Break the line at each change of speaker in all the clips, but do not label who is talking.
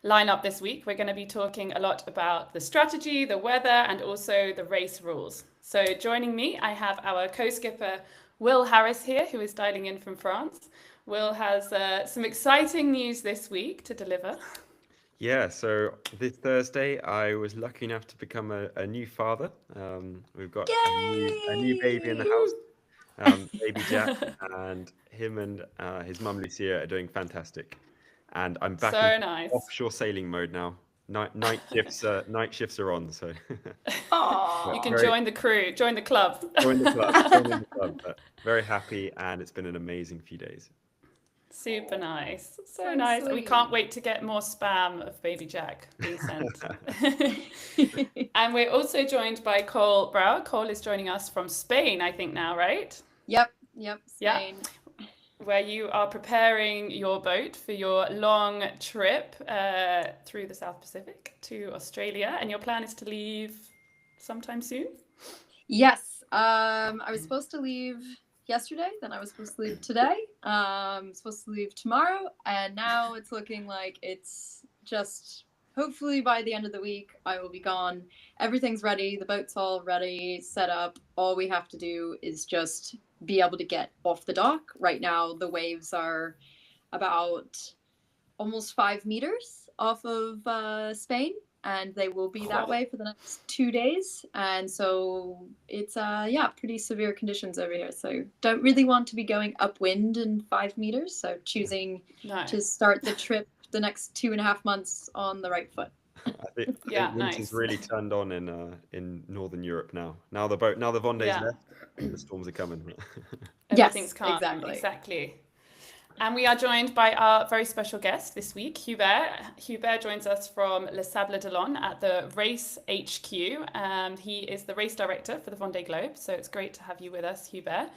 lineup this week. We're going to be talking a lot about the strategy, the weather, and also the race rules. So joining me, I have our co-skipper, Will Harris here, who is dialing in from France. Will has some exciting news this week to deliver.
Yeah, so this Thursday I was lucky enough to become a new father. We've got a new baby in the
Yay!
house, baby Jack, and him and his mum Lucia are doing fantastic. And I'm back in
So nice.
offshore sailing mode now. Night shifts are on, so but
You can
Aw.
very
join the crew, join the club.
join the club. But very happy, and it's been an amazing few days.
Super nice. So
So
nice. We can't
sweet.
wait to get more spam of baby Jack being sent. And we're also joined by Cole Brauer. Cole is joining us from Spain, I think now, right?
Yep,
Yeah,
Spain.
where you are preparing your boat for your long trip through the South Pacific to Australia. And your plan is to leave sometime soon?
Yes, I was supposed to leave yesterday, then I was supposed to leave today, supposed to leave tomorrow, and now it's looking like it's just hopefully by the end of the week I will be gone. Everything's ready, the boat's all ready, set up. All we have to do is just be able to get off the dock. Right now, the waves are about almost 5 meters off of Spain, and they will be that
Oh,
way for the next 2 days. And so it's yeah, pretty severe conditions over here. So don't really want to be going upwind in 5 meters. So choosing
no.
to start the trip the next 2.5 months on the right foot.
I think
Yeah,
winter's
nice.
really turned on in Northern Europe now. Now the Vendée's
Yeah,
left, the storms are coming.
everything's
Yes,
calm.
exactly.
Exactly. And we are joined by our very special guest this week, Hubert. Hubert joins us from Les Sables d'Olonne at the Race HQ, and he is the race director for the Vendée Globe. So it's great to have you with us, Hubert.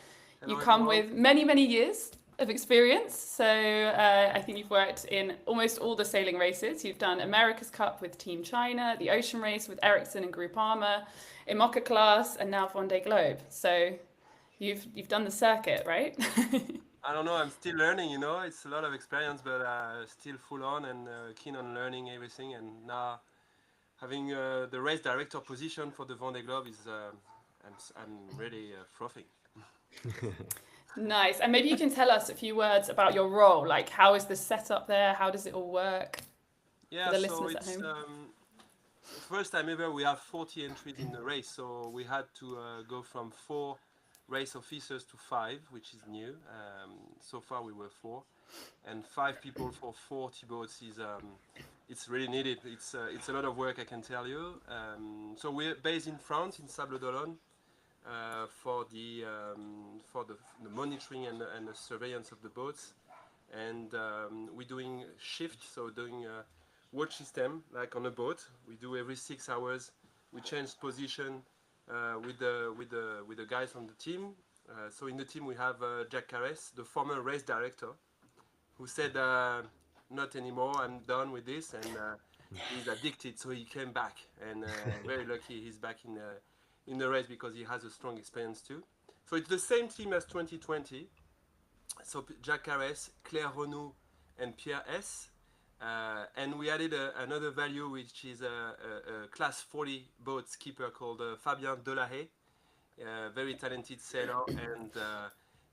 You
Hello,
come
everyone.
with many, many years of experience. So I think you've worked in almost all the sailing races. You've done America's Cup with Team China, the Ocean Race with Ericsson and Groupama, IMOCA class, and now Vendée Globe. So you've done the circuit, right?
I don't know, I'm still learning, it's a lot of experience, but still full on and keen on learning everything. And now having the race director position for the Vendée Globe is, I'm really frothing.
Nice. And maybe you can tell us a few words about your role. Like, how is the setup there? How does it all work for
Yeah,
the
so
listeners at
it's
home?
first time ever we have 40 entries in the race, so we had to go from 4 race officers to 5, which is new. So far we were 4, and 5 people for 40 boats is it's really needed. It's a lot of work, I can tell you. So we're based in France, in Sable d'Olonne, for the monitoring and the surveillance of the boats, and we're doing shift, so doing watch system like on a boat. We do every 6 hours. We change position with the guys on the team. So in the team we have Jack Carres, the former race director, who said, "Not anymore. I'm done with this," and he's addicted. So he came back, and very lucky he's back in the race because he has a strong experience too. So it's the same team as 2020. So Jack Carres, Claire Renaud, and Pierre S. And we added another value, which is a class 40 boat skipper called Fabien Delahaye, very talented sailor, and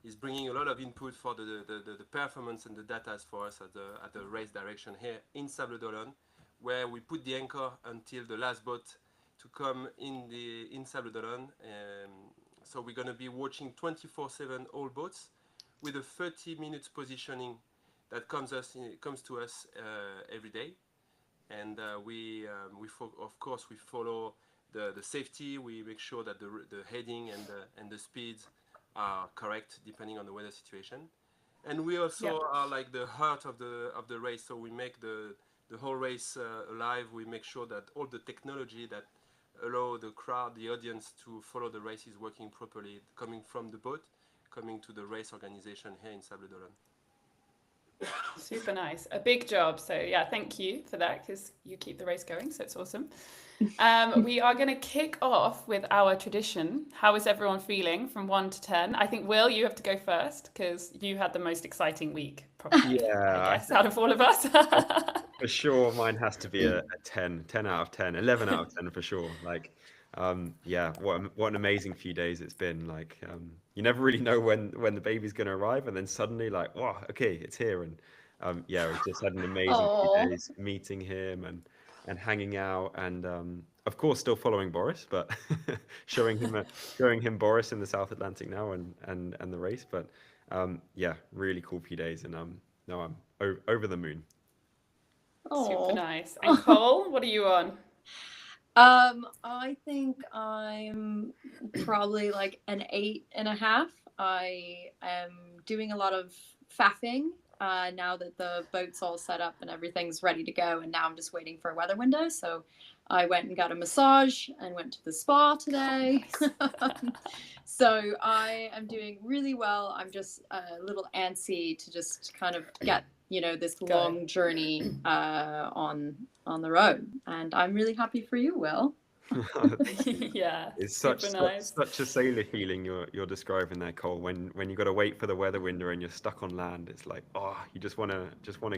is bringing a lot of input for the performance and the data for us at the race direction here in Sable d'Olonne, where we put the anchor until the last boat to come in Sable d'Olonne. So we're going to be watching 24/7 all boats with a 30 minutes positioning that comes to us every day, and of course we follow the safety. We make sure that the heading and the speeds are correct depending on the weather situation, and we
Yeah.
also are like the heart of the race. So we make the whole race alive. We make sure that all the technology that allow the crowd, the audience to follow the race is working properly, coming from the boat, coming to the race organization here in Sable d'Olonne.
Super nice. A big job. So yeah, thank you for that because you keep the race going. So it's awesome. We are going to kick off with our tradition. How is everyone feeling from 1 to 10? I think, Will, you have to go first because you had the most exciting week, probably, I
Yeah,
guess, out of all of us.
I, for sure, mine has to be a 10 out of 10, 11 out of 10 for sure. Like, yeah, what an amazing few days it's been. Like, you never really know when the baby's going to arrive, and then suddenly, like, wow, okay, it's here. And yeah, we've just had an amazing few
Oh,
days meeting him and hanging out, and of course, still following Boris, but showing him Boris in the South Atlantic now, and the race. But yeah, really cool few days, and no, I'm over the moon.
Super
oh.
nice. And Cole, what are you on?
I think I'm probably like an 8.5. I am doing a lot of faffing now that the boat's all set up and everything's ready to go, and now I'm just waiting for a weather window. So I went and got a massage and went to the spa today. So I am doing really well. I'm just a little antsy to just kind of get this
Go.
long journey on the road, and I'm really happy for you, Will.
Yeah,
It's
super nice.
such a sailor feeling you're describing there, Cole. When you got to wait for the weather window and you're stuck on land, it's like, oh, you just wanna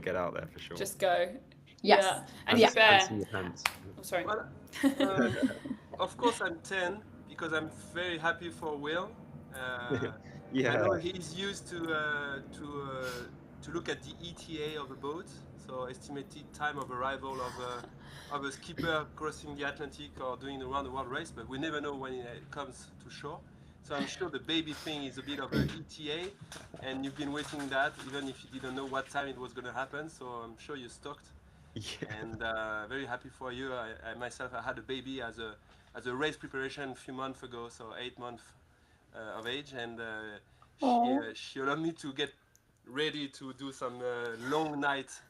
get out there for sure.
Just go.
Yes.
Yeah. And
Yeah.
Hubert.
See your pants.
Oh, sorry.
Well, of course, I'm 10 because I'm very happy for Will. I
Yeah,
know he's used to look at the ETA of a boat, so estimated time of arrival of a skipper crossing the Atlantic or doing the round the world race, but we never know when it comes to shore. So I'm sure the baby thing is a bit of an ETA, and you've been waiting that even if you didn't know what time it was going to happen. So I'm sure you're stoked,
yeah.
and very happy for you. I myself, I had a baby as a race preparation a few months ago, so 8 months of age, and she allowed me to get ready to do some long nights.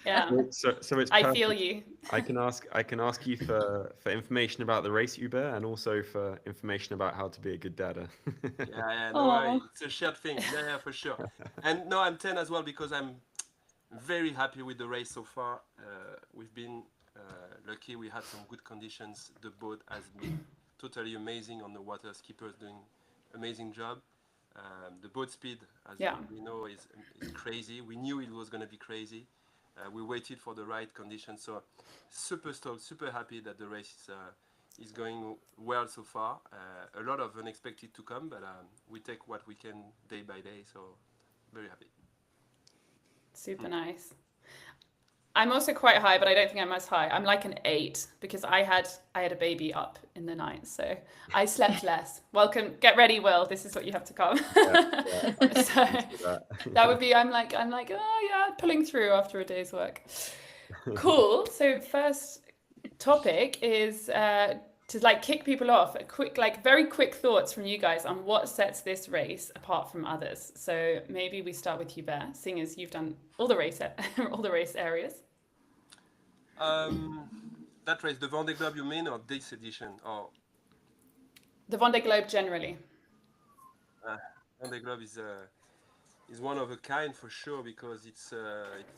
Yeah.
So it's
I
perfect.
feel you.
I can ask you for information about the race, Uber, and also for information about how to be a good dada.
Yeah, no worry. It's a shared thing. Yeah, for sure. And no, I'm 10 as well because I'm very happy with the race so far. We've been lucky. We had some good conditions. The boat has been totally amazing on the water. Skippers doing amazing job. The boat speed, as
Yeah.
we know, is crazy. We knew it was going to be crazy. We waited for the right conditions. So super stoked, super happy that the race is going well so far. A lot of unexpected to come, but we take what we can day by day. So very happy.
Super nice. I'm also quite high, but I don't think I'm as high. I'm like an 8 because I had a baby up in the night, so I slept less. Welcome, get ready, Will. This is what you have to come. So that would be. I'm like, oh yeah, pulling through after a day's work. Cool. So first topic is to like kick people off. A quick, like very quick thoughts from you guys on what sets this race apart from others. So maybe we start with Hubert, seeing as you've done all the race areas.
That race, the Vendée Globe, you mean, or this edition, or
The Vendée Globe generally.
Vendée Globe is one of a kind for sure because it's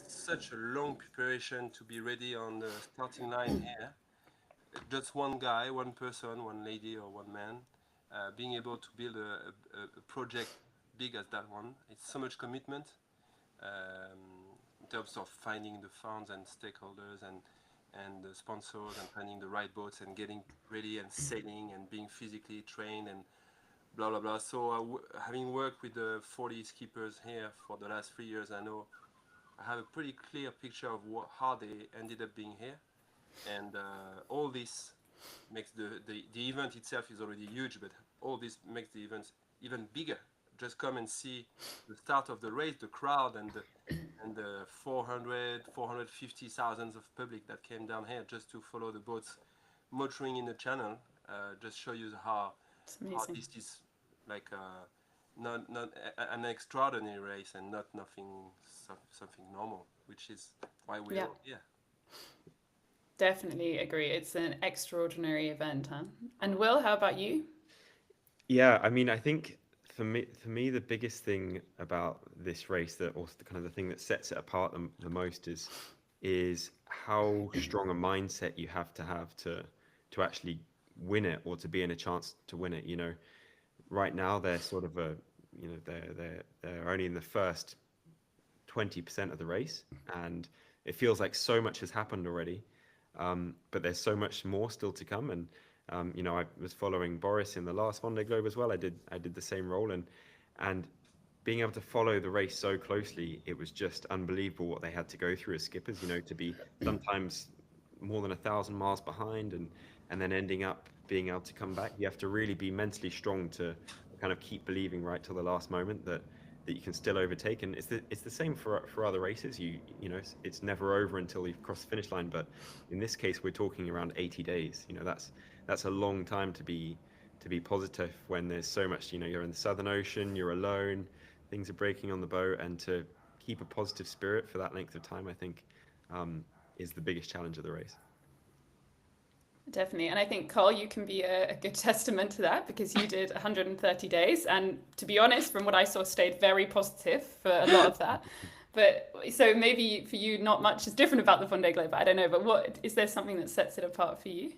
such a long preparation to be ready on the starting line here. Just one guy, one person, one lady, or one man, being able to build a project big as that one. It's so much commitment in terms of finding the funds and stakeholders and the sponsors and finding the right boats and getting ready and sailing and being physically trained and blah blah blah. So having worked with the 40 skippers here for the last 3 years, I know I have a pretty clear picture of how they ended up being here, and all this makes the event itself is already huge, but all this makes the event even bigger. Just come and see the start of the race, the crowd, and the 450,000 of public that came down here just to follow the boats motoring in the channel. Just show you how this is like not an extraordinary race and not something normal, which is why we're here.
Definitely agree. It's an extraordinary event, huh? And Will, how about you?
Yeah, I mean, I think for me, the biggest thing about this race, that or the kind of the thing that sets it apart the most is how strong a mindset you have to actually win it, or to be in a chance to win it. Right now they're sort of they're only in the first 20% of the race, and it feels like so much has happened already. But there's so much more still to come. And I was following Boris in the last Vendée Globe as well. I did the same role, and being able to follow the race so closely, it was just unbelievable what they had to go through as skippers. To be sometimes more than 1,000 miles behind, and then ending up being able to come back. You have to really be mentally strong to kind of keep believing right till the last moment that you can still overtake. And it's the same for other races. It's never over until you've crossed the finish line. But in this case, we're talking around 80 days. That's a long time to be positive when there's so much. You're in the Southern Ocean, you're alone, things are breaking on the boat, and to keep a positive spirit for that length of time, I think, is the biggest challenge of the race.
Definitely. And I think, Cole, you can be a good testament to that, because you did 130 days. And to be honest, from what I saw, stayed very positive for a lot of that. But so maybe for you, not much is different about the Vendée Globe. I don't know. But is there something that sets it apart for you?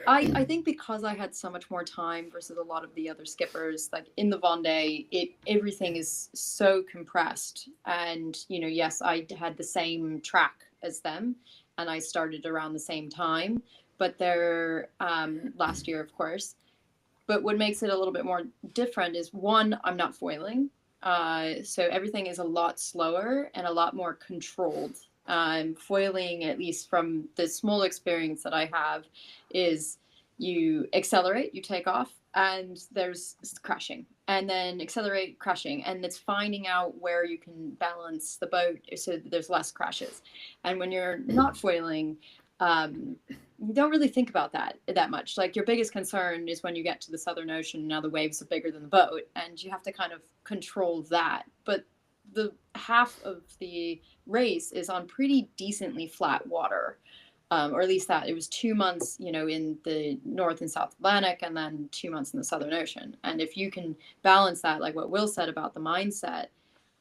I think because I had so much more time versus a lot of the other skippers, like in the Vendée, everything is so compressed. And, yes, I had the same track as them, and I started around the same time. But they're last year, of course. But what makes it a little bit more different is, one, I'm not foiling. So everything is a lot slower and a lot more controlled. Foiling, at least from the small experience that I have, is you accelerate, you take off, and there's crashing. And then accelerate, crashing. And it's finding out where you can balance the boat so that there's less crashes. And when you're not foiling, you don't really think about that much. Like, your biggest concern is when you get to the Southern Ocean. Now the waves are bigger than the boat, and you have to kind of control that. But the half of the race is on pretty decently flat water, or at least that it was 2 months, in the North and South Atlantic, and then 2 months in the Southern Ocean. And if you can balance that, like what Will said about the mindset,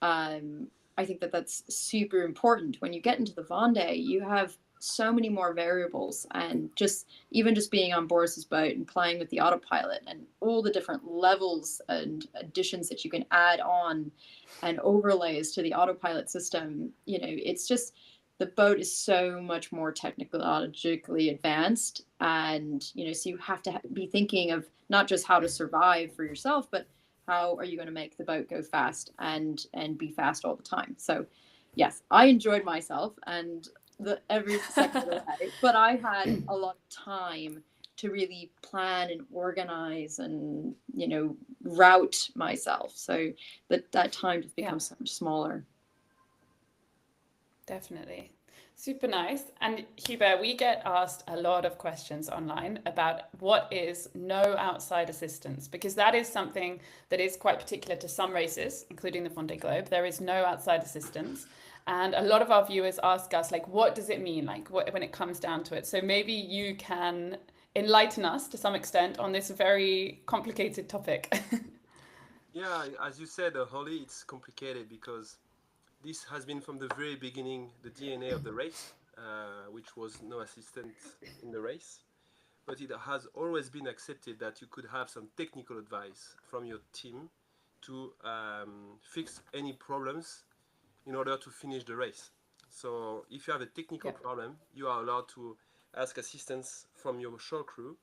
I think that's super important. When you get into the Vendée, you have so many more variables, and just being on Boris's boat and playing with the autopilot and all the different levels and additions that you can add on and overlays to the autopilot system. It's just, the boat is so much more technologically advanced, and so you have to be thinking of not just how to survive for yourself, but how are you going to make the boat go fast and be fast all the time. So yes, I enjoyed myself and every second of the day, but I had a lot of time to really plan and organize and route myself, so that time just becomes so much smaller.
Definitely. Super nice. And Hubert, we get asked a lot of questions online about what is no outside assistance, because that is something that is quite particular to some races, including the Vendée Globe. There is no outside assistance. And a lot of our viewers ask us, like, what does it mean, like, when it comes down to it? So maybe you can enlighten us to some extent on this very complicated topic.
Yeah, as you said, Holly, it's complicated because this has been from the very beginning the DNA of the race, which was no assistance in the race. But it has always been accepted that you could have some technical advice from your team to fix any problems in order to finish the race. So if you have a technical problem, you are allowed to ask assistance from your shore crew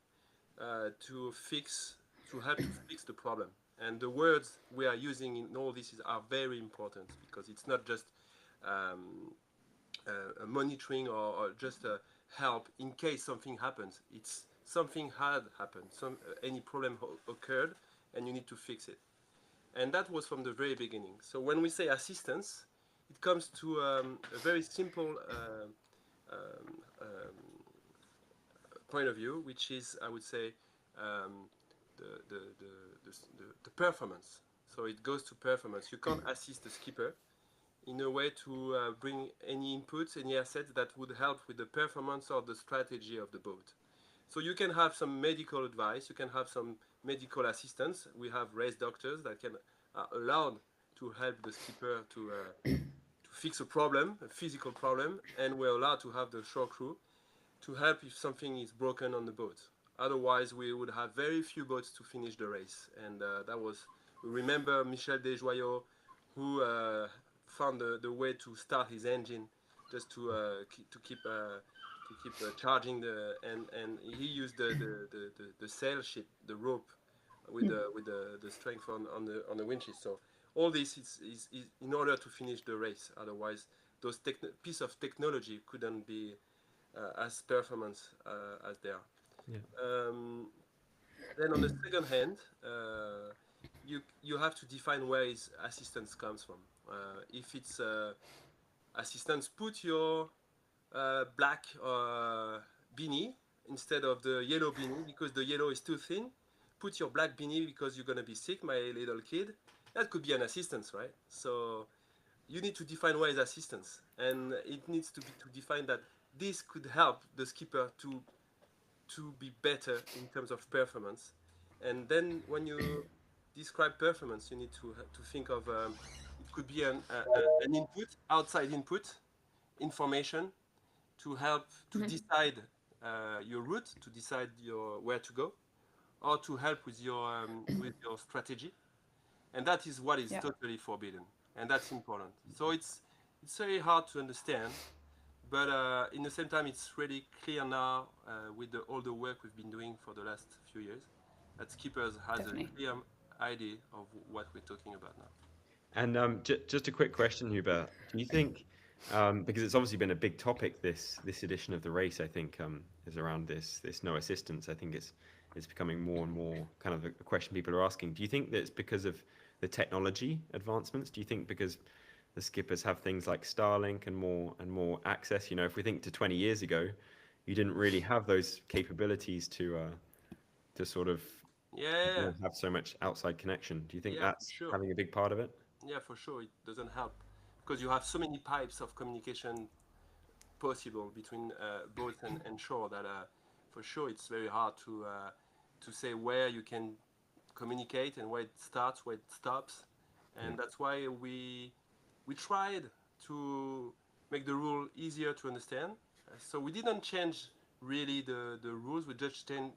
to help to fix the problem. And the words we are using in all this are very important, because it's not just a monitoring or just a help in case something happens. It's something had happened, any problem occurred, and you need to fix it. And that was from the very beginning. So when we say assistance, it comes to a very simple point of view, which is, I would say, the performance. So it goes to performance. You can't assist the skipper in a way to bring any inputs, any assets that would help with the performance or the strategy of the boat. So you can have some medical advice, you can have some medical assistance. We have race doctors that can are allowed to help the skipper to fix a problem, a physical problem, and we're allowed to have the shore crew to help if something is broken on the boat. Otherwise, we would have very few boats to finish the race. And that was, we remember Michel Desjoyaux, who found the way to start his engine just to keep charging and he used the sail ship, the rope with the strength on the winches. So all this is in order to finish the race. Otherwise, those piece of technology couldn't be as performance as they are.
Yeah.
Then on the second hand, you have to define where his assistance comes from. If it's assistance, put your black beanie instead of the yellow beanie because the yellow is too thin. Put your black beanie because you're gonna be sick, my little kid. That could be an assistance, right? So you need to define where is assistance, and it needs to be to define that this could help the skipper to be better in terms of performance. And then when you describe performance, you need to think of it could be an input, outside input, information to help to decide your route, to decide your where to go, or to help with your strategy. And that is what is totally forbidden, and that's important. So it's very hard to understand, but in the same time, it's really clear now with all the work we've been doing for the last few years that skippers has
Definitely.
a clear idea of what we're talking about now.
And just a quick question, Hubert. Do you think, because it's obviously been a big topic this edition of the race, I think is around this no assistance. I think it's becoming more and more kind of a question people are asking. Do you think that it's because of the technology advancements? Do you think because the skippers have things like Starlink and more access? You know, if we think to 20 years ago, you didn't really have those capabilities to sort of
Yeah,
have so much outside connection. Do you think
yeah, for
that's
sure.
having a big part of it?
Yeah, for sure, it doesn't help because you have so many pipes of communication possible between boat and shore that for sure it's very hard to say where you can communicate and where it starts, where it stops, and that's why we tried to make the rule easier to understand. So we didn't change really the rules, we just changed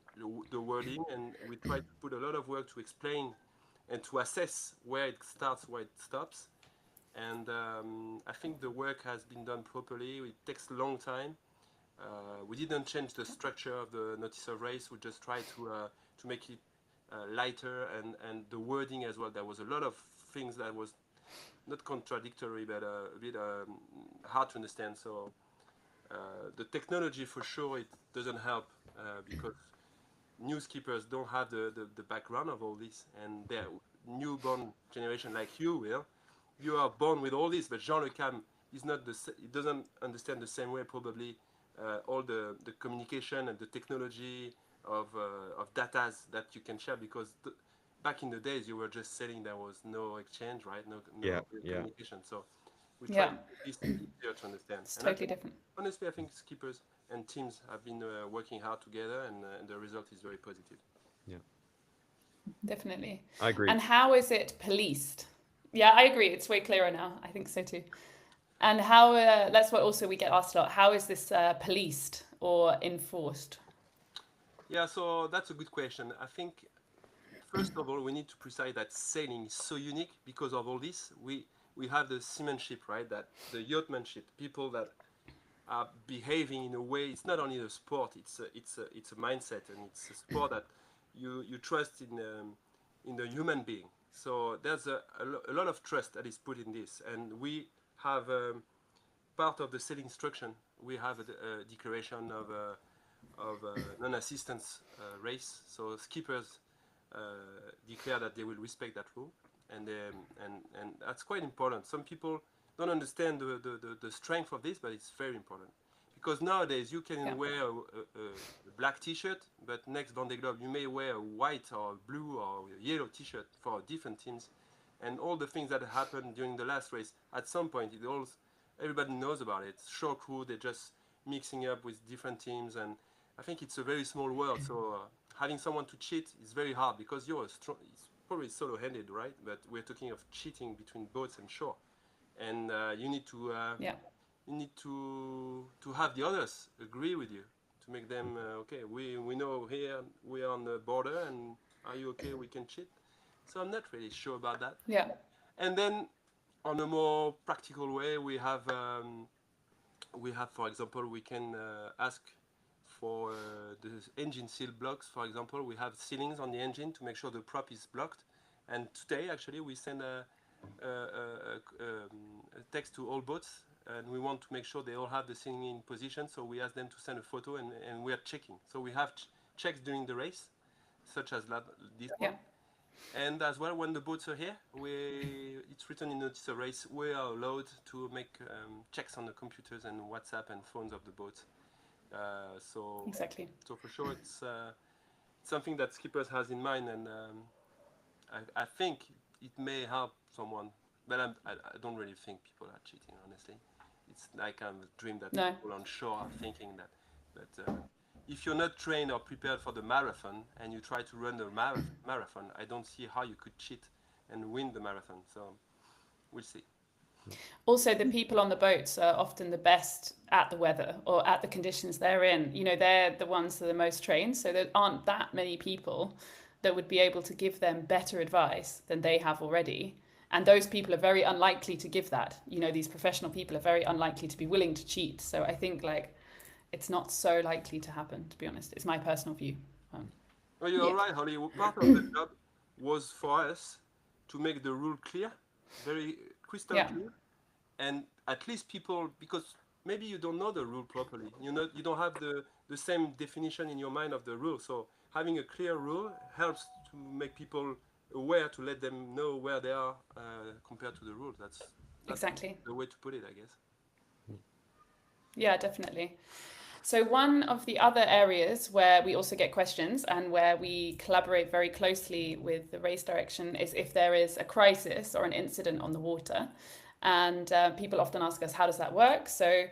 the wording, and we tried to put a lot of work to explain and to assess where it starts, where it stops. And I think the work has been done properly. It takes a long time. We didn't change the structure of the notice of race. We just tried to make it lighter and the wording as well. There was a lot of things that was not contradictory, but a bit hard to understand. So the technology for sure it doesn't help because new skippers don't have the background of all this, and they're newborn generation like you will. You are born with all this, but Jean Le Cam is not he doesn't understand the same way probably all the communication and the technology of data that you can share because back in the days you were just selling, there was no exchange, right? No
Yeah.
communication. So we try to make this easier to understand.
It's
And I
totally
think,
different.
honestly, I think skippers and teams have been working hard together, and the result is very positive.
Definitely.
I agree.
And how is it policed? Yeah, I agree. It's way clearer now. I think so too. And how, that's what also we get asked a lot. How is this policed or enforced?
Yeah, so that's a good question. I think, first of all, we need to precise that sailing is so unique because of all this. We have the seamanship, right? That the yachtmanship, people that are behaving in a way. It's not only a sport; it's a mindset, and it's a sport that you trust in the human being. So there's a lot of trust that is put in this, and we have part of the sailing instruction. We have a declaration of non-assistance race. So skippers declare that they will respect that rule, and that's quite important. Some people don't understand the strength of this, but it's very important because nowadays you can wear a black T-shirt, but next Vendée Globe you may wear a white or blue or yellow T-shirt for different teams, and all the things that happened during the last race. At some point, everybody knows about it. Shore crew, they're just mixing up with different teams, and I think it's a very small world. So having someone to cheat is very hard because you're strong. It's probably solo-handed, right? But we're talking of cheating between boats and shore, and you need to have the others agree with you to make them okay. We know here we are on the border, and are you okay? We can cheat. So I'm not really sure about that.
Yeah.
And then, on a more practical way, we have, for example, we can ask for the engine seal blocks. For example, we have sealings on the engine to make sure the prop is blocked. And today, actually, we send a text to all boats, and we want to make sure they all have the sealing in position. So we ask them to send a photo, and we are checking. So we have checks during the race, such as this one. And as well, when the boats are here, it's written in notice of race, we are allowed to make checks on the computers and WhatsApp and phones of the boats.
Exactly.
So for sure, it's something that skippers has in mind, and I think it may help someone. But I don't really think people are cheating, honestly. It's like a dream that people on shore are thinking that. But if you're not trained or prepared for the marathon and you try to run the marathon, I don't see how you could cheat and win the marathon. So we'll see.
Also, the people on the boats are often the best at the weather or at the conditions they're in. You know, they're the ones that are the most trained. So there aren't that many people that would be able to give them better advice than they have already. And those people are very unlikely to give that. You know, these professional people are very unlikely to be willing to cheat. So I think it's not so likely to happen, to be honest. It's my personal view.
Well, you're right, Holly. Part of the job was for us to make the rule clear, very crystal clear, and at least people, because maybe you don't know the rule properly. You don't have the same definition in your mind of the rule. So having a clear rule helps to make people aware, to let them know where they are compared to the rules. That's
exactly
the way to put it, I guess.
Yeah, definitely. So one of the other areas where we also get questions and where we collaborate very closely with the race direction is if there is a crisis or an incident on the water. And people often ask us, how does that work? So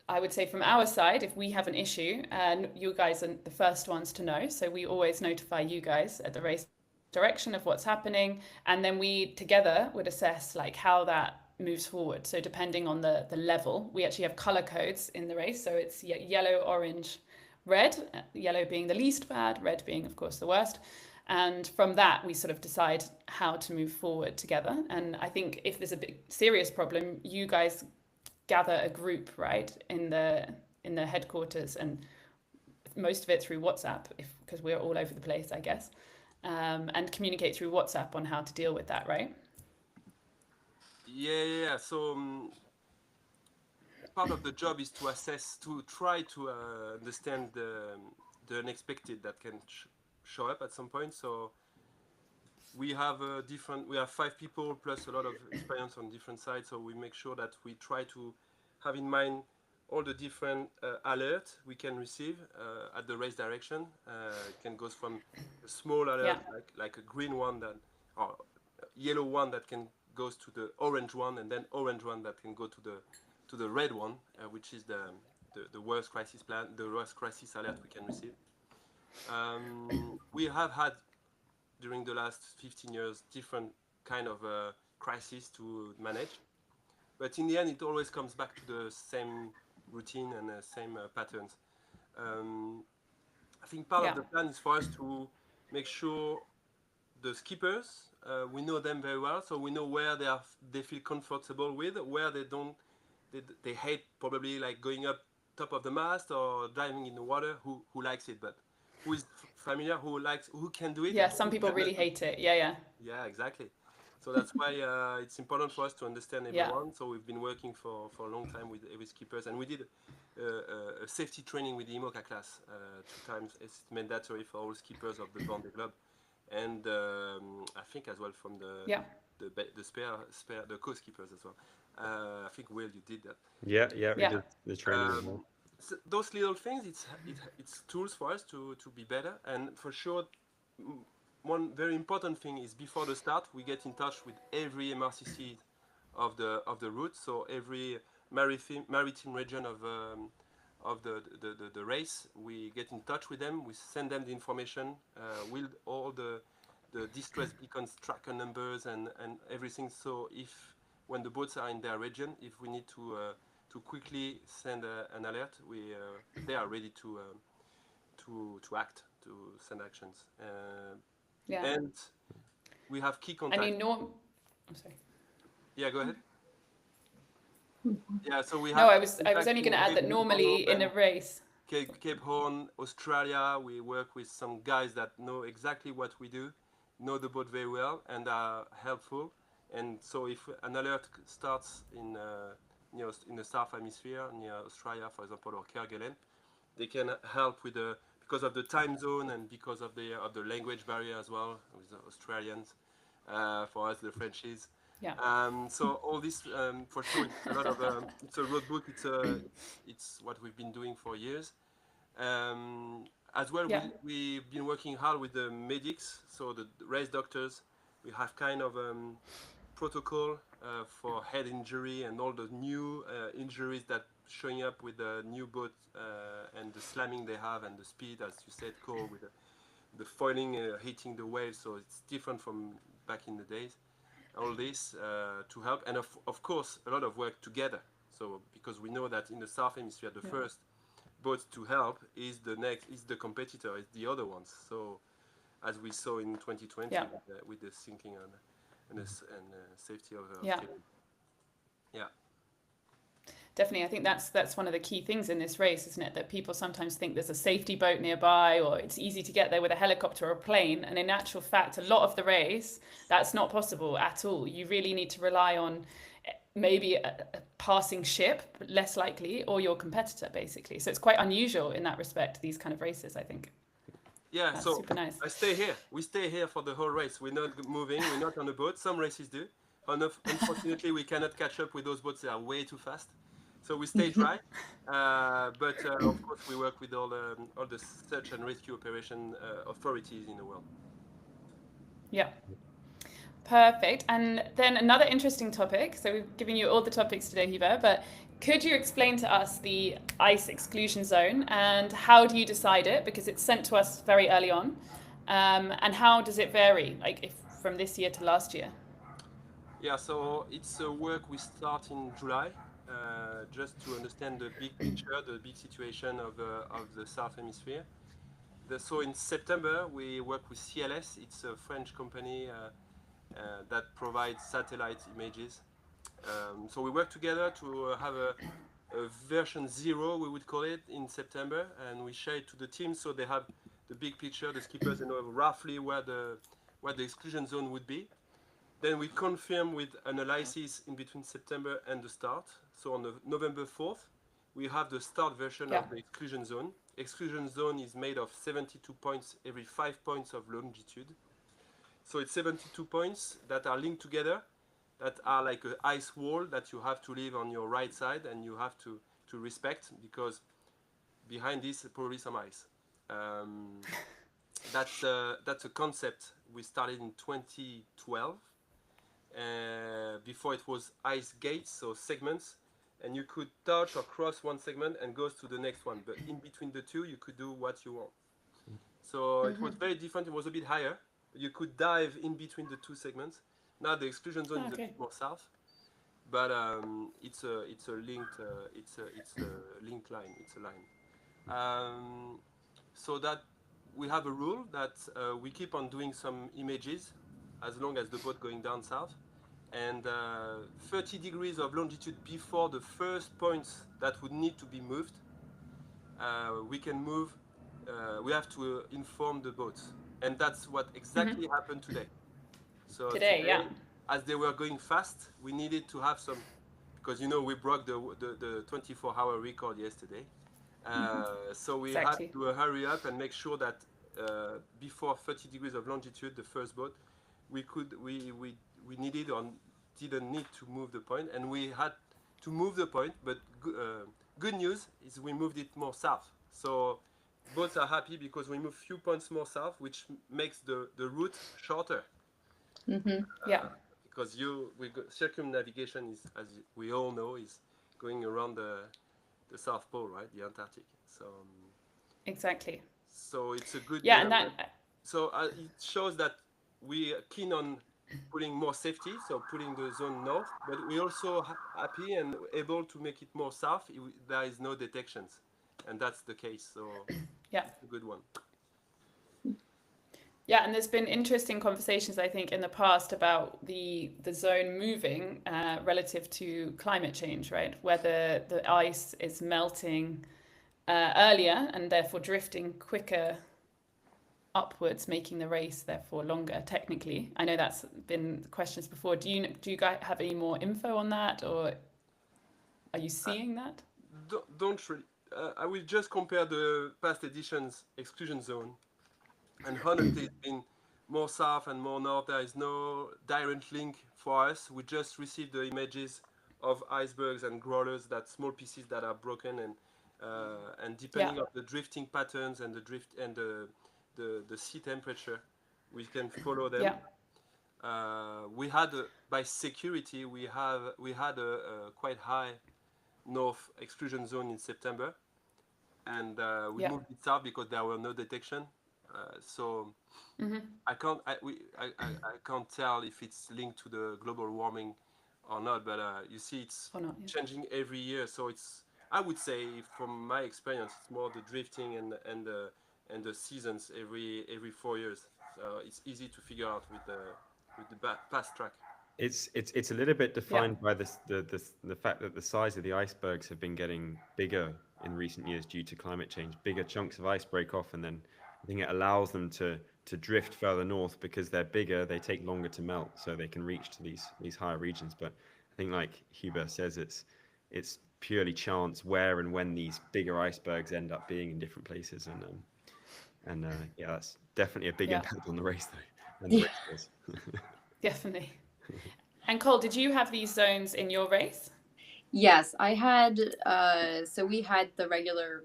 I would say from our side, if we have an issue, and you guys are the first ones to know, so we always notify you guys at the race direction of what's happening, and then we together would assess how that moves forward. So depending on the level, we actually have color codes in the race. So it's yellow, orange, red, yellow being the least bad, red being, of course, the worst. And from that, we sort of decide how to move forward together. And I think if there's a big serious problem, you guys gather a group, right, in the headquarters, and most of it through WhatsApp, because we're all over the place, I guess, and communicate through WhatsApp on how to deal with that, right?
Yeah. So part of the job is to assess, to try to understand the unexpected that can show up at some point. So we have we have 5 people plus a lot of experience on different sides. So we make sure that we try to have in mind all the different alerts we can receive at the race direction. It can go from a small alert, like a green one, or yellow one that can goes to the orange one, and then orange one that can go to the red one, which is the worst crisis plan, the worst crisis alert we can receive. We have had during the last 15 years different kind of crises to manage, but in the end it always comes back to the same routine and the same patterns. I think part of the plan is for us to make sure the skippers, we know them very well, so we know where they feel comfortable with, where they hate probably going up top of the mast or diving in the water, who likes it, but who is familiar, who can do it.
Yeah, some people really hate it. Yeah,
exactly. So that's why it's important for us to understand everyone. So we've been working for a long time with skippers, and we did a safety training with the IMOCA class 2 times. It's mandatory for all skippers of the Vendée Globe. And I think as well from the co-skippers as well. I think Will, you did that.
Yeah, we did the training as well.
So those little things, it's tools for us to be better. And for sure, one very important thing is before the start, we get in touch with every MRCC of the route. So every maritime region of the race, we get in touch with them, we send them the information with all the distress beacons, tracker numbers, and everything. So if when the boats are in their region, if we need to quickly send an alert, they are ready to act, to send actions.
Yeah.
And we have key
I
contact.
mean, I'm sorry.
Yeah, go ahead. Yeah, so we have.
No, I was
contacts
only going to
in
add that
Cape
normally
Horn
in a race.
Cape Horn, Australia, we work with some guys that know exactly what we do, know the boat very well, and are helpful. And so if an alert starts in in the South Hemisphere, near Australia, for example, or Kerguelen, they can help with because of the time zone and because of the language barrier as well with the Australians. For us, the Frenchies.
Yeah.
So all this, for sure, it's a lot of. It's a road book. It's what we've been doing for years. As well,
Yeah.
we've been working hard with the medics, so the race doctors. We have kind of protocol for head injury and all the new injuries that showing up with the new boat and the slamming they have and the speed, as you said, Cole, with the foiling hitting the whale. So it's different from back in the days. All this to help, and of course a lot of work together. So because we know that in the South Hemisphere, the first boat to help is the competitor, is the other ones. So as we saw in 2020 with the sinking and safety of cabin. Yeah.
Definitely, I think that's one of the key things in this race, isn't it? That people sometimes think there's a safety boat nearby, or it's easy to get there with a helicopter or a plane. And in actual fact, a lot of the race, that's not possible at all. You really need to rely on maybe a passing ship, less likely, or your competitor, basically. So it's quite unusual in that respect, these kind of races, I think.
Yeah,
That's
so
super nice.
I stay here. We stay here for the whole race. We're not moving. We're not on a boat. Some races do. Unfortunately, we cannot catch up with those boats. They are way too fast. So we stay dry, but of course we work with all the search and rescue operation authorities in the world.
Yeah. Perfect. And then another interesting topic. So we've given you all the topics today, Hubert, but could you explain to us the ice exclusion zone and how do you decide it? Because it's sent to us very early on. And how does it vary, like if from this year to last year?
Yeah, so it's a work we start in July, just to understand the big picture, the big situation of the South Hemisphere. So in September, we work with CLS. It's a French company that provides satellite images. So we work together to have a version 0, we would call it, in September, and we share it to the team so they have the big picture, the skippers, know roughly where the exclusion zone would be. Then we confirm with analysis in between September and the start. So on November 4th, we have the start version of the exclusion zone. Exclusion zone is made of 72 points every 5 points of longitude. So it's 72 points that are linked together, that are like an ice wall that you have to leave on your right side and you have to respect, because behind this probably some ice. That's a concept we started in 2012. Before it was ice gates, so segments, and you could touch or cross one segment and goes to the next one, but in between the two you could do what you want. So it was very different. It was a bit higher. You could dive in between the two segments. Now the exclusion zone is a bit more south, but it's a linked linked line. It's a line. So that we have a rule that we keep on doing some images as long as the boat going down south, and 30 degrees of longitude before the first points that would need to be moved, we can move. We have to inform the boats, and that's what exactly happened today. So today, as they were going fast, we needed to have some, because we broke the 24-hour record yesterday. So we had to hurry up and make sure that before 30 degrees of longitude, the first boat, we needed or didn't need to move the point, and we had to move the point. But good news is we moved it more south. So boats are happy because we move few points more south, which makes the route shorter. Because circumnavigation is, as we all know, is going around the the South Pole, right? The Antarctic. So
Exactly.
so it's a good.
Yeah, and that.
So it shows that we are keen on putting more safety, so putting the zone north, but we also happy and able to make it more south if there is no detections, and that's the case. So
Yeah.
it's a good one.
Yeah, and there's been interesting conversations, I think, in the past about the zone moving relative to climate change, right? Whether the ice is melting earlier and therefore drifting quicker upwards, making the race therefore longer technically. I know that's been questions before. Do you guys have any more info on that, or are you seeing that?
Don't really. I will just compare the past editions exclusion zone, and honestly, it's been more south and more north. There is no direct link for us. We just received the images of icebergs and growlers, that small pieces that are broken, and depending on the drifting patterns and the drift and the sea temperature, we can follow them. We had by security we had a quite high north exclusion zone in September, and we moved it south because there were no detection. So I can't tell if it's linked to the global warming or not, but you see it's changing every year. So I would say, from my experience, it's more the drifting and the seasons every 4 years. So it's easy to figure out with the past track.
It's a little bit defined by the fact that the size of the icebergs have been getting bigger in recent years due to climate change. Bigger chunks of ice break off, and then I think it allows them to drift further north because they're bigger. They take longer to melt, so they can reach to these higher regions. But I think, like Hubert says, it's purely chance where and when these bigger icebergs end up being in different places, and yeah, that's definitely a big impact on the race though. And the race
Definitely. And Cole, did you have these zones in your race?
Yes, I had. So we had the regular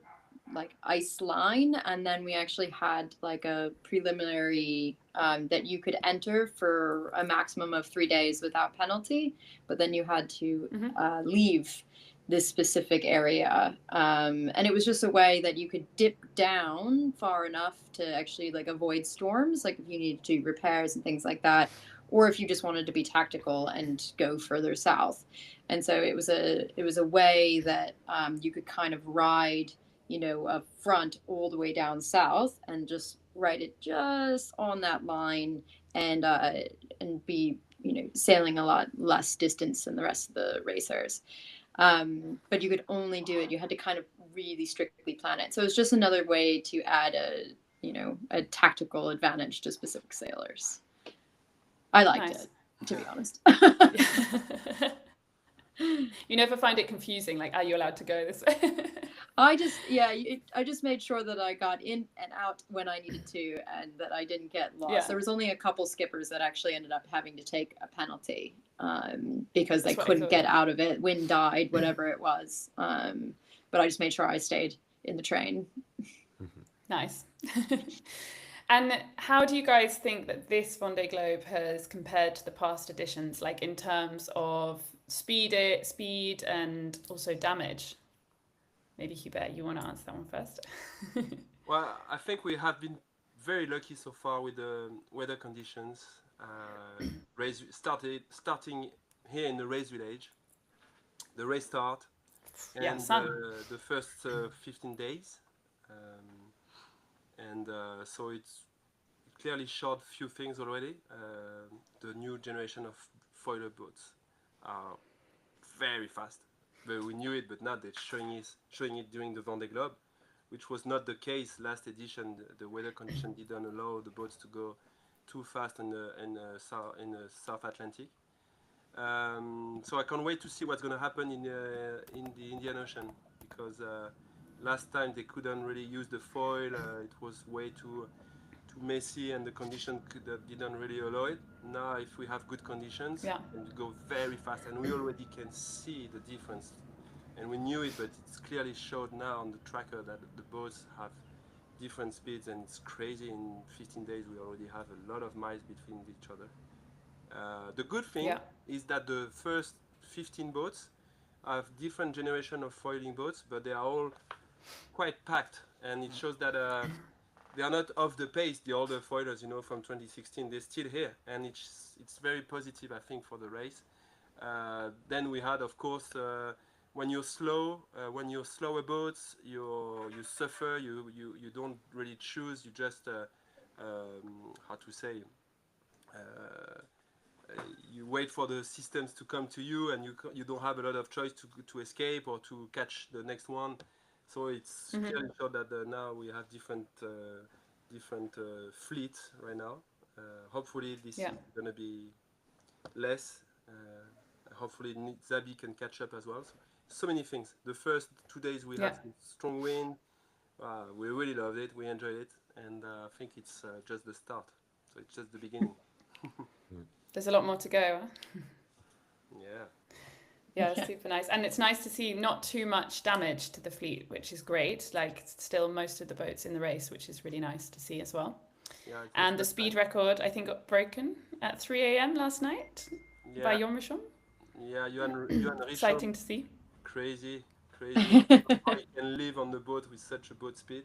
like ice line, and then we actually had like a preliminary that you could enter for a maximum of 3 days without penalty, but then you had to leave this specific area, and it was just a way that you could dip down far enough to actually like avoid storms, like if you needed to do repairs and things like that, or if you just wanted to be tactical and go further south. And so it was a way that you could kind of ride, a front all the way down south and just ride it just on that line, and be sailing a lot less distance than the rest of the racers. But you could only do it. You had to kind of really strictly plan it. So it was just another way to add a tactical advantage to specific sailors. I liked it, to be honest.
You never find it confusing, like, are you allowed to go this way?
I just made sure that I got in and out when I needed to, and that I didn't get lost. There was only a couple skippers that actually ended up having to take a penalty because they couldn't get out of it. Wind died, whatever it was. But I just made sure I stayed in the train.
Nice. And how do you guys think that this Vendée Globe has compared to the past editions, like in terms of speed and also damage? Maybe Hubert, you want to answer that one first?
Well, I think we have been very lucky so far with the weather conditions. Starting here in the race village, the race start, and the first 15 days. So it's clearly showed few things already. The new generation of foiler boats are very fast. We knew it, but now they're showing it during the Vendée Globe, which was not the case last edition. The weather condition didn't allow the boats to go too fast in the South Atlantic. So I can't wait to see what's going to happen in the Indian Ocean, because last time they couldn't really use the foil. It was way too messy, and the condition didn't really allow it. Now, if we have good conditions, and go very fast, and we already can see the difference, and we knew it, but it's clearly showed now on the tracker that the boats have different speeds, and it's crazy. In 15 days, we already have a lot of miles between each other. The good thing is that the first 15 boats have different generation of foiling boats, but they are all quite packed, and it shows that they are not off the pace. The older foilers, from 2016, they're still here, and it's very positive, I think, for the race. Then we had, of course, when you're slow, when you're slower boats, you suffer. You don't really choose. You just how to say. Uh, you wait for the systems to come to you, and you don't have a lot of choice to escape or to catch the next one. So it's clearly shown that now we have different fleets right now. Hopefully this is going to be less. Hopefully Zabi can catch up as well. So many things. The first 2 days we had some strong wind. We really loved it. We enjoyed it, and I think it's just the start. So it's just the beginning.
There's a lot more to go. Huh?
Yeah.
Yeah, super nice. And it's nice to see not too much damage to the fleet, which is great. Like still most of the boats in the race, which is really nice to see as well.
Yeah,
and the speed record, I think, got broken at 3 a.m. last night by Jon Richon.
Yeah, Johan Richon.
Exciting to see.
Crazy. How you can live on the boat with such a boat speed.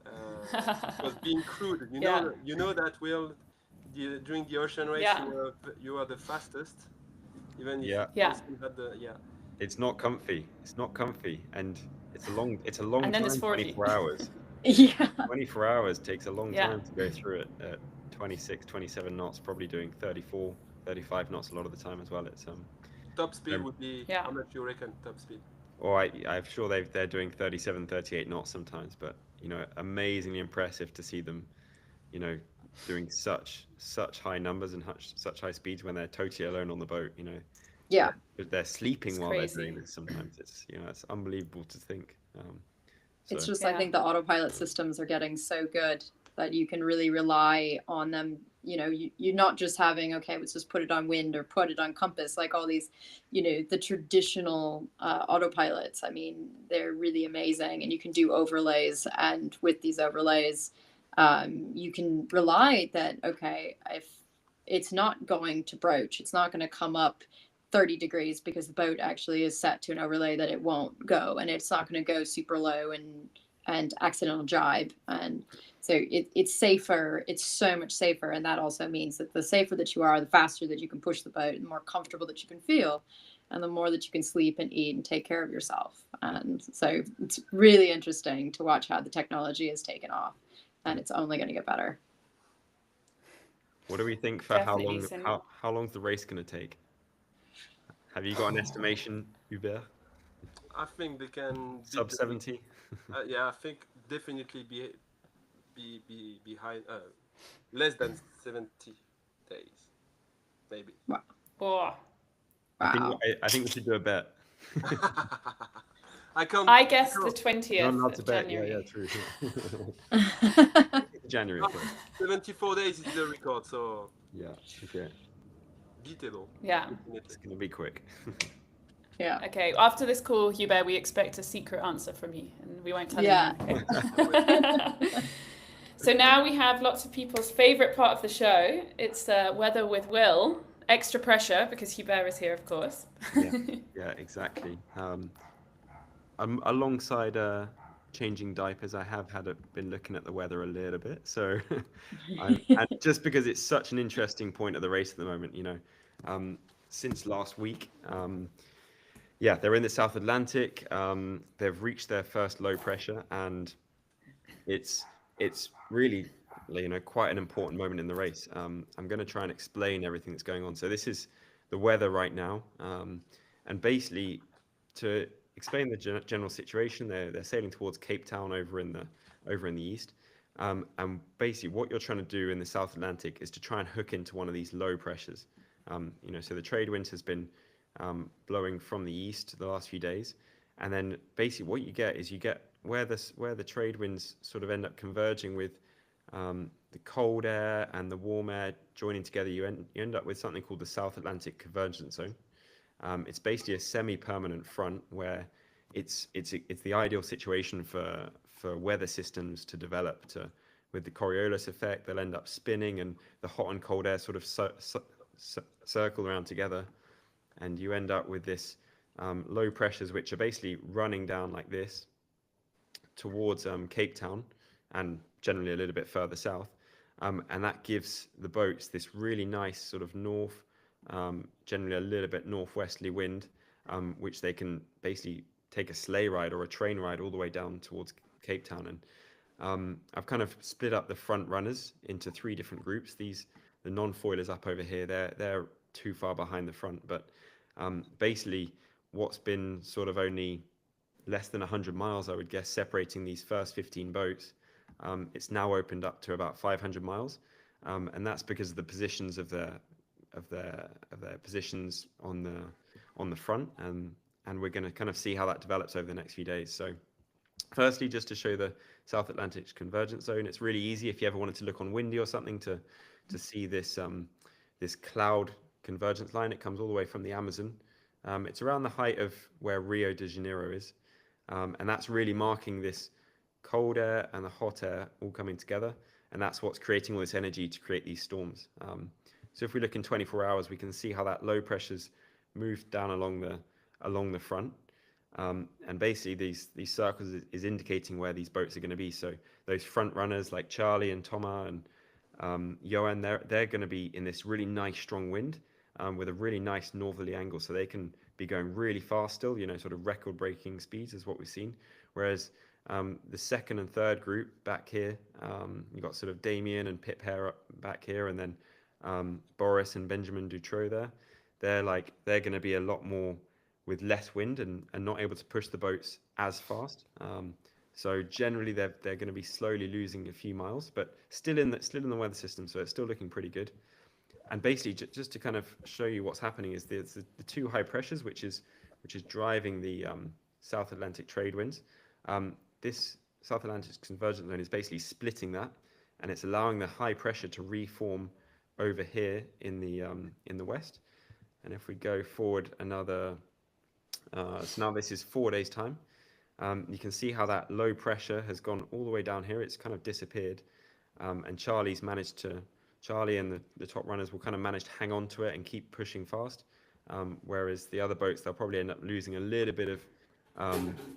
Because being crewed, you know that during the ocean race, you are the fastest. Even if you had
it's not comfy. And it's a long
and then
time. 24 hours. 24 hours takes a long time to go through it at 26, 27 knots, probably doing 34, 35 knots a lot of the time as well. It's
top speed would be how much you reckon top speed?
Or I'm sure they're doing 37, 38 knots sometimes, but amazingly impressive to see them, doing such high numbers and such high speeds when they're totally alone on the boat.
Yeah.
They're sleeping while they're doing this. Sometimes it's it's unbelievable to think.
It's just I think the autopilot systems are getting so good that you can really rely on them. You're not just having, okay, let's just put it on wind or put it on compass, like all these, the traditional autopilots. I mean, they're really amazing, and you can do overlays. And with these overlays, you can rely that, okay, if it's not going to broach, it's not going to come up 30 degrees because the boat actually is set to an overlay that it won't go, and it's not going to go super low and accidental jibe. And so it's safer. It's so much safer. And that also means that the safer that you are, the faster that you can push the boat, and the more comfortable that you can feel, and the more that you can sleep and eat and take care of yourself. And so it's really interesting to watch how the technology has taken off, and it's only going to get better.
What do we think for how long's the race going to take? Have you got an estimation, Hubert?
I think they can
sub 70.
I think definitely be behind less than 70 days, maybe.
Wow.
Oh.
I think we should do a bet.
I guess the 20th of January.
Yeah, true. January.
74 days is the record, so
okay.
Beatable.
Yeah.
It's going to be quick.
Yeah.
Okay. After this call, Hubert, we expect a secret answer from you, and we won't tell you. Okay? So now we have lots of people's favorite part of the show. It's Weather with Will. Extra pressure because Hubert is here, of course.
Yeah, exactly. Alongside changing diapers, I have been looking at the weather a little bit. So, and just because it's such an interesting point of the race at the moment, since last week, they're in the South Atlantic. They've reached their first low pressure, and it's really, quite an important moment in the race. I'm going to try and explain everything that's going on. So this is the weather right now, and basically to explain the general situation, they're sailing towards Cape Town over in the east, and basically what you're trying to do in the South Atlantic is to try and hook into one of these low pressures. So the trade wind has been blowing from the east the last few days, and then basically what you get is where the trade winds sort of end up converging with the cold air and the warm air joining together. You end up with something called the South Atlantic Convergence Zone. It's basically a semi-permanent front where it's the ideal situation for weather systems to develop. With the Coriolis effect, they'll end up spinning, and the hot and cold air sort of circle around together, and you end up with this low pressures, which are basically running down like this towards Cape Town and generally a little bit further south. And that gives the boats this really nice sort of north, generally a little bit northwesterly wind, which they can basically take a sleigh ride or a train ride all the way down towards Cape Town. And I've kind of split up the front runners into 3 different groups. The non-foilers up over here, they're too far behind the front, but basically what's been sort of only less than 100 miles, I would guess, separating these first 15 boats, it's now opened up to about 500 miles, and that's because of the positions of their positions on the front, and we're going to kind of see how that develops over the next few days. So firstly, just to show the South Atlantic convergence zone, it's really easy if you ever wanted to look on windy or something to see this this cloud convergence line. It comes all the way from the Amazon. It's around the height of where Rio de Janeiro is, and that's really marking this cold air and the hot air all coming together, and that's what's creating all this energy to create these storms. So if we look in 24 hours, we can see how that low pressure's moved down along the front, and basically these circles is indicating where these boats are going to be. So those front runners like Charlie and Thomas and Johan, they're going to be in this really nice strong wind, with a really nice northerly angle, so they can be going really fast still, sort of record-breaking speeds is what we've seen. Whereas the second and third group back here, you've got sort of Damien and Pip Hare up back here, and then Boris and Benjamin Dutroux there. They're going to be a lot more with less wind and not able to push the boats as fast. So generally they're going to be slowly losing a few miles, but still in the weather system, so it's still looking pretty good. And basically, just to kind of show you what's happening, is the 2 high pressures, which is driving the South Atlantic trade winds. This South Atlantic convergence zone is basically splitting that, and it's allowing the high pressure to reform over here in the west. And if we go forward another, so now this is 4 days time, you can see how that low pressure has gone all the way down here. It's kind of disappeared, and Charlie and the top runners will kind of manage to hang on to it and keep pushing fast, whereas the other boats, they'll probably end up losing a little bit of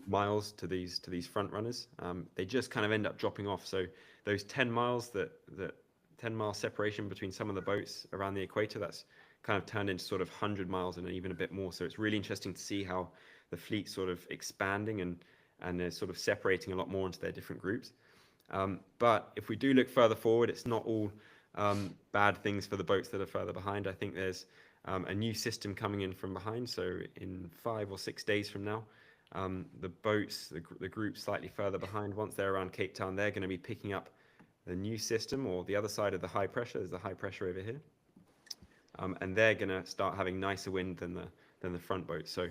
miles to these front runners. They just kind of end up dropping off. So those 10 miles, that 10-mile separation between some of the boats around the equator, that's kind of turned into sort of 100 miles and even a bit more. So it's really interesting to see how the fleet's sort of expanding and they're sort of separating a lot more into their different groups. But if we do look further forward, it's not all bad things for the boats that are further behind. I think there's a new system coming in from behind. So in 5 or 6 days from now, the boats, the group slightly further behind, once they're around Cape Town, they're going to be picking up the new system, or the other side of the high pressure. There's the high pressure over here, and they're going to start having nicer wind than the front boat. So,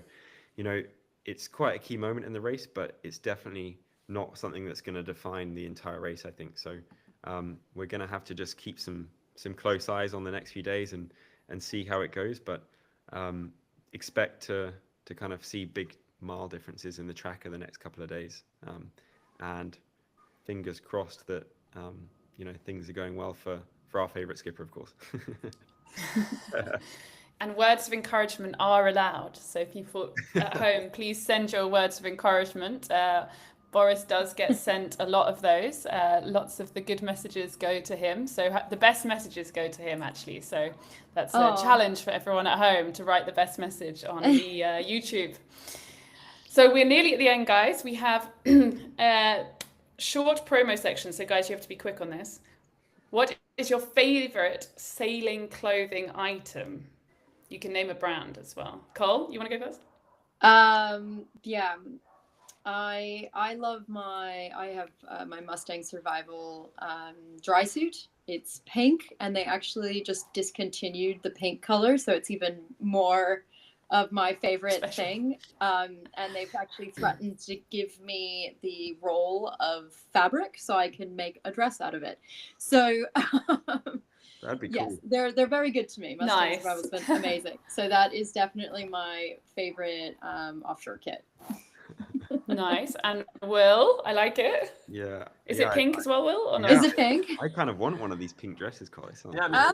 it's quite a key moment in the race, but it's definitely not something that's going to define the entire race, I think. So we're going to have to just keep some close eyes on the next few days and see how it goes, but expect to kind of see big mile differences in the track over the next couple of days, and fingers crossed that things are going well for our favorite skipper, of course.
And words of encouragement are allowed. So people at home, please send your words of encouragement. Boris does get sent a lot of those. Lots of the good messages go to him. So the best messages go to him, actually. So that's a challenge for everyone at home to write the best message on the YouTube. So we're nearly at the end, guys. We have a short promo section. So guys, you have to be quick on this. What is your favorite sailing clothing item? You can name a brand as well. Cole, you want to go first?
Yeah. I love I have my Mustang Survival dry suit. It's pink, and they actually just discontinued the pink color, so it's even more of my favorite thing. And they've actually threatened to give me the roll of fabric so I can make a dress out of it. So
that'd be
yes,
cool.
they're very good to me. Mustang
Nice.
Survival's been amazing. So that is definitely my favorite offshore kit.
Nice. And Will, I like it.
Yeah.
Is it pink as well, Will, or not?
Yeah.
Is it pink?
I kind of want one of these pink dresses, Colin.
Yeah,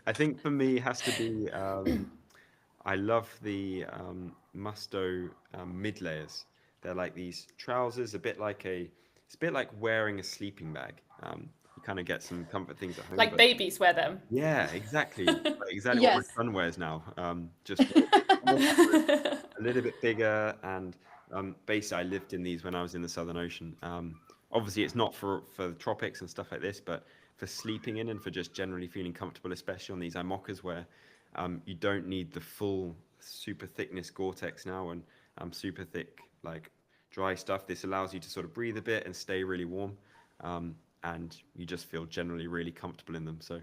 I think for me it has to be I love the Musto mid layers. They're like these trousers, it's a bit like wearing a sleeping bag. You kind of get some comfort things at home.
Like
but
babies wear them.
yeah, exactly. Like exactly what my
Yes.
son wears now. Just a little bit bigger, and basically I lived in these when I was in the Southern Ocean. Obviously it's not for the tropics and stuff like this, but for sleeping in and for just generally feeling comfortable, especially on these IMOCAs where you don't need the full super thickness Gore-Tex now and super thick like dry stuff. This allows you to sort of breathe a bit and stay really warm, and you just feel generally really comfortable in them. So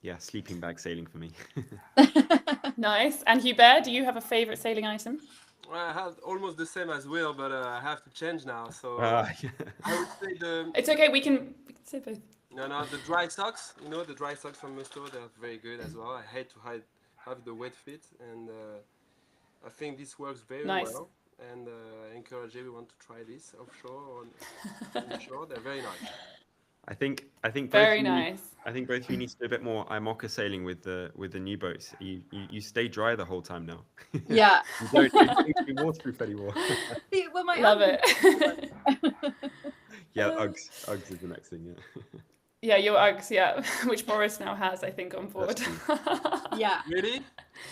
yeah, sleeping bag sailing for me.
Nice. And Hubert, do you have a favorite sailing item?
Well, I have almost the same as Will, but I have to change now. So
Yeah.
I would say the
It's okay. We can say both.
the dry socks. You know, the dry socks from Musto, they're very good as well. I hate to have the wet fit, and I think this works very
Nice.
well. And I encourage everyone to try this offshore or onshore. They're very nice.
I think both
Very
of you,
nice.
I think both of you need to do a bit more IMOCA sailing with the new boats. You stay dry the whole time now.
Yeah.
You don't need to be waterproof anymore.
See, well, my
Love
husband-
it.
Yeah, Uggs is the next thing. Yeah.
Yeah, your Uggs, yeah, which Boris now has, I think, on board.
That's
Yeah.
Really?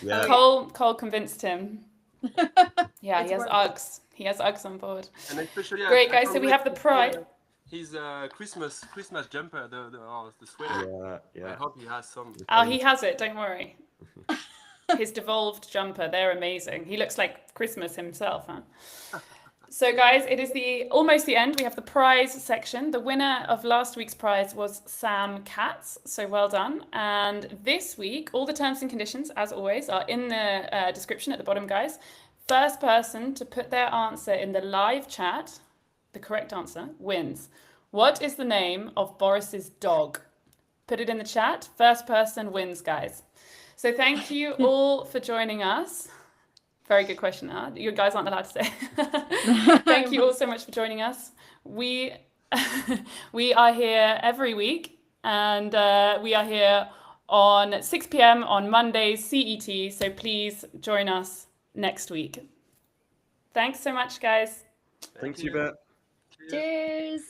Yeah.
Cole convinced him. Yeah,
It's
he has
worth it.
Uggs. He has Uggs on board.
And especially
Great,
I
guys,
can't
so we
wait
have the
to see,
prize.
His Christmas jumper, the sweater.
Yeah.
I
Yeah.
hope he has some.
Oh, he has it, don't worry. His devolved jumper, they're amazing. He looks like Christmas himself, huh? So guys, it is almost the end. We have the prize section. The winner of last week's prize was Sam Katz, so well done. And this week, all the terms and conditions, as always, are in the description at the bottom, guys. First person to put their answer in the live chat, the correct answer, wins. What is the name of Boris's dog? Put it in the chat. First person wins, guys. So thank you all for joining us. Very good question, huh? You guys aren't allowed to say. Thank you all so much for joining us. We are here every week, and we are here on 6 p.m. on Mondays CET, so please join us next week. Thanks so much, guys.
Thanks, Hubert.
Cheers.